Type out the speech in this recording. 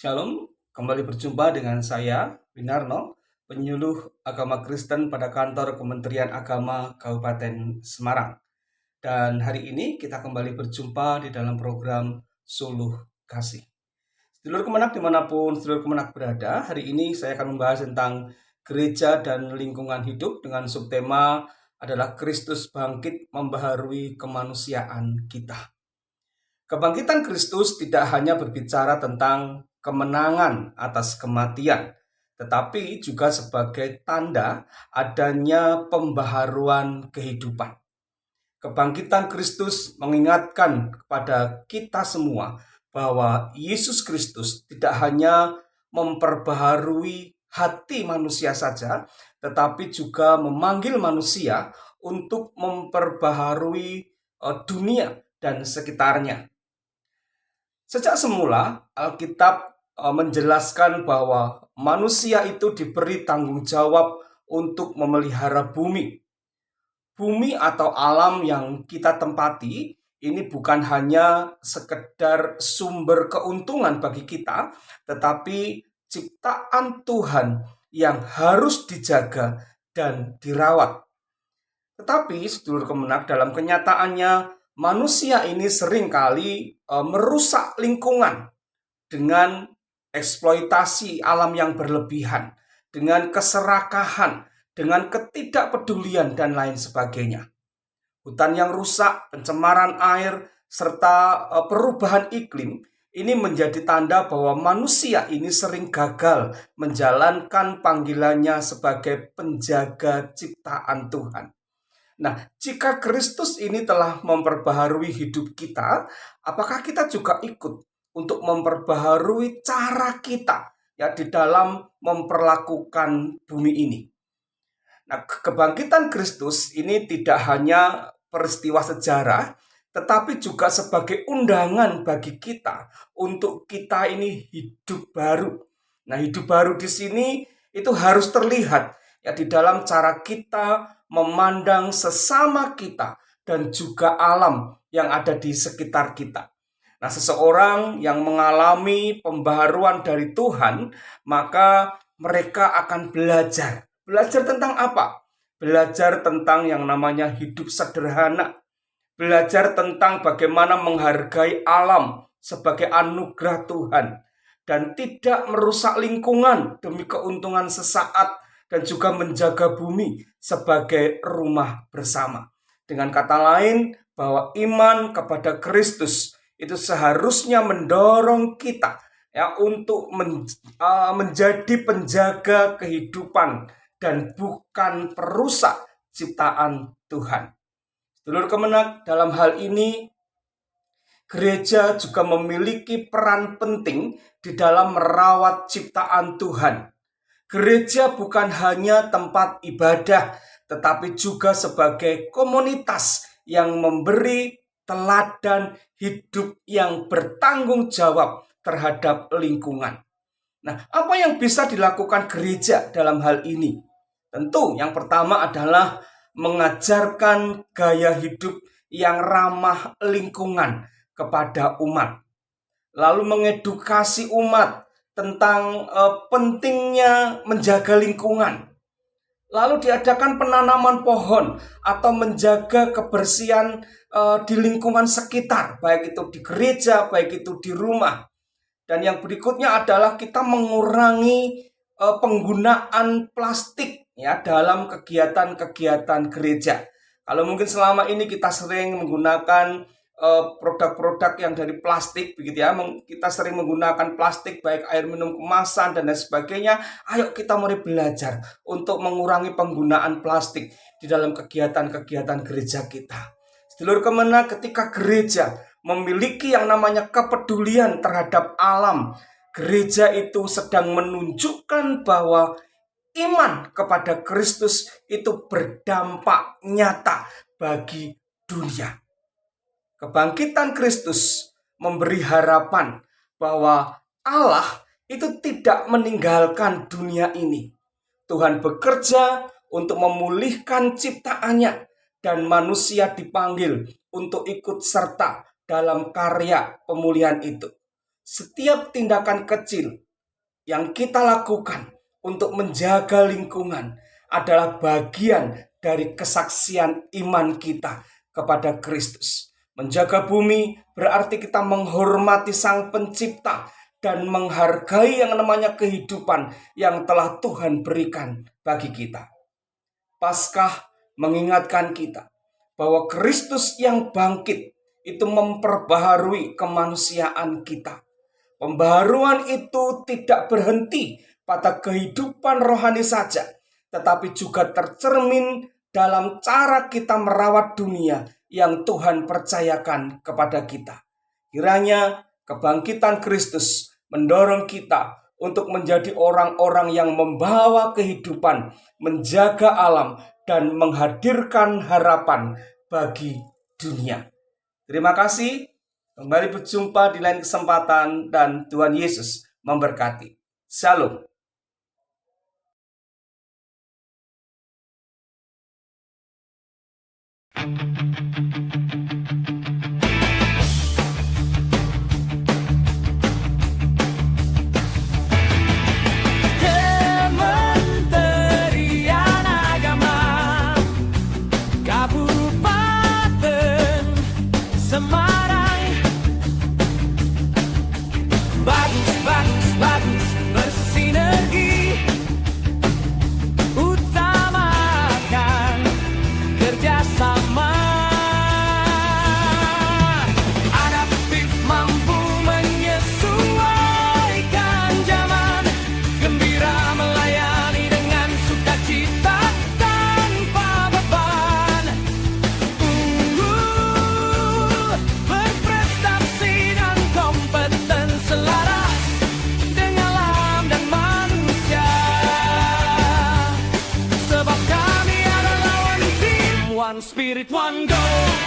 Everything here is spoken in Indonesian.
Shalom, kembali berjumpa dengan saya, Winarno, penyuluh agama Kristen pada kantor Kementerian Agama Kabupaten Semarang. Dan hari ini kita kembali berjumpa di dalam program Suluh Kasih. Sedulur Kemenak dimanapun sedulur Kemenak berada, hari ini saya akan membahas tentang gereja dan lingkungan hidup dengan subtema adalah Kristus bangkit membaharui kemanusiaan kita. Kebangkitan Kristus tidak hanya berbicara tentang kemenangan atas kematian, tetapi juga sebagai tanda adanya pembaharuan kehidupan. Kebangkitan Kristus mengingatkan kepada kita semua bahwa Yesus Kristus tidak hanya memperbaharui hati manusia saja, tetapi juga memanggil manusia untuk memperbaharui dunia dan sekitarnya. Sejak semula, Alkitab menjelaskan bahwa manusia itu diberi tanggung jawab untuk memelihara bumi. Bumi atau alam yang kita tempati ini bukan hanya sekedar sumber keuntungan bagi kita, tetapi ciptaan Tuhan yang harus dijaga dan dirawat. Tetapi, sedulur Kemenak, dalam kenyataannya manusia ini seringkali merusak lingkungan dengan eksploitasi alam yang berlebihan, dengan keserakahan, dengan ketidakpedulian dan lain sebagainya. Hutan yang rusak, pencemaran air, serta perubahan iklim ini menjadi tanda bahwa manusia ini sering gagal menjalankan panggilannya sebagai penjaga ciptaan Tuhan. Nah, jika Kristus ini telah memperbaharui hidup kita, apakah kita juga ikut untuk memperbaharui cara kita ya di dalam memperlakukan bumi ini? Nah, kebangkitan Kristus ini tidak hanya peristiwa sejarah, tetapi juga sebagai undangan bagi kita untuk kita ini hidup baru. Nah, hidup baru di sini itu harus terlihat ya di dalam cara kita memandang sesama kita dan juga alam yang ada di sekitar kita. Nah, seseorang yang mengalami pembaharuan dari Tuhan, maka mereka akan belajar. Belajar tentang apa? Belajar tentang yang namanya hidup sederhana. Belajar tentang bagaimana menghargai alam sebagai anugerah Tuhan dan tidak merusak lingkungan demi keuntungan sesaat dan juga menjaga bumi sebagai rumah bersama. Dengan kata lain, bahwa iman kepada Kristus itu seharusnya mendorong kita ya untuk menjadi penjaga kehidupan dan bukan perusak ciptaan Tuhan. Sedulur Kemenak, dalam hal ini gereja juga memiliki peran penting di dalam merawat ciptaan Tuhan. Gereja bukan hanya tempat ibadah, tetapi juga sebagai komunitas yang memberi teladan hidup yang bertanggung jawab terhadap lingkungan. Nah, apa yang bisa dilakukan gereja dalam hal ini? Tentu yang pertama adalah mengajarkan gaya hidup yang ramah lingkungan kepada umat. Lalu mengedukasi umat tentang pentingnya menjaga lingkungan. Lalu diadakan penanaman pohon atau menjaga kebersihan di lingkungan sekitar, baik itu di gereja, baik itu di rumah. Dan yang berikutnya adalah kita mengurangi penggunaan plastik ya dalam kegiatan-kegiatan gereja. Kalau mungkin selama ini kita sering menggunakan produk-produk yang dari plastik begitu ya, kita sering menggunakan plastik baik air minum kemasan dan lain sebagainya. Ayo kita mulai belajar untuk mengurangi penggunaan plastik di dalam kegiatan-kegiatan gereja kita. Sedulur Kemenak, ketika gereja memiliki yang namanya kepedulian terhadap alam, gereja itu sedang menunjukkan bahwa iman kepada Kristus itu berdampak nyata bagi dunia. Kebangkitan Kristus memberi harapan bahwa Allah itu tidak meninggalkan dunia ini. Tuhan bekerja untuk memulihkan ciptaannya dan manusia dipanggil untuk ikut serta dalam karya pemulihan itu. setiap tindakan kecil yang kita lakukan untuk menjaga lingkungan adalah bagian dari kesaksian iman kita kepada Kristus. Menjaga bumi berarti kita menghormati Sang Pencipta dan menghargai yang namanya kehidupan yang telah Tuhan berikan bagi kita. Paskah mengingatkan kita bahwa Kristus yang bangkit itu memperbaharui kemanusiaan kita. Pembaharuan itu tidak berhenti pada kehidupan rohani saja, tetapi juga tercermin dalam cara kita merawat dunia yang Tuhan percayakan kepada kita. Kiranya kebangkitan Kristus mendorong kita untuk menjadi orang-orang yang membawa kehidupan, menjaga alam, dan menghadirkan harapan bagi dunia. Terima kasih. Kembali berjumpa di lain kesempatan dan Tuhan Yesus memberkati. Shalom. Kementerian Agama Kabupaten Semarang. Bagus bersinergi, utamakan kerjasama, adaptif mampu menyesuaikan zaman, gembira melayani dengan sukacita tanpa beban, berprestasi dan kompeten selaras dengan alam dan manusia, sebab kami adalah one team, one spirit, one goal.